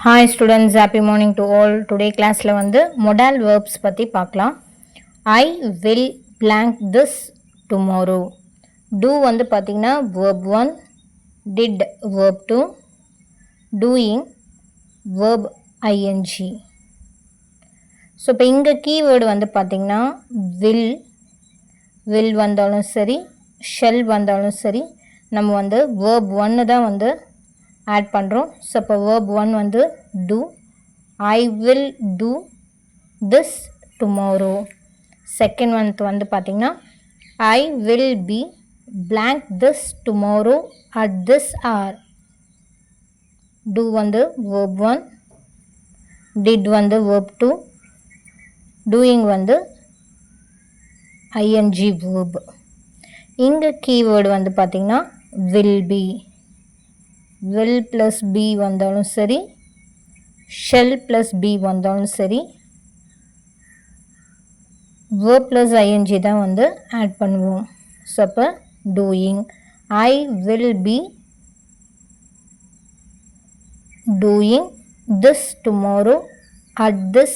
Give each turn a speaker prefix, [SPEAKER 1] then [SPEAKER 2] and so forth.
[SPEAKER 1] Hi students, happy morning to all. Today classல வந்து modal verbs பத்தி பார்க்கலாம். I will blank this tomorrow. Do வந்து பார்த்தீங்கன்னா verb 1, did verb 2, doing verb ing. So இப்போ இங்கே keyword வந்து பார்த்தீங்கன்னா will வந்தாலும் சரி ஷெல் வந்தாலும் சரி நம்ம வந்து verb 1 தான் வந்து ஆட் பண்ணுறோம். ஸோ இப்போ verb 1 வந்து do. I will do this tomorrow. Second வந்து பார்த்திங்கன்னா I will be blank this tomorrow at this hour. do வந்து verb 1, did வந்து verb 2, doing வந்து ing verb. இங்கே கீவேர்டு வந்து பார்த்திங்கன்னா will be. will plus be வந்தாலும் சரி shall plus be வந்தாலும் சரி verb plus ing தான் வந்து ஆட் பண்ணுவோம். ஸோ அப்போ doing. I will be doing this tomorrow at this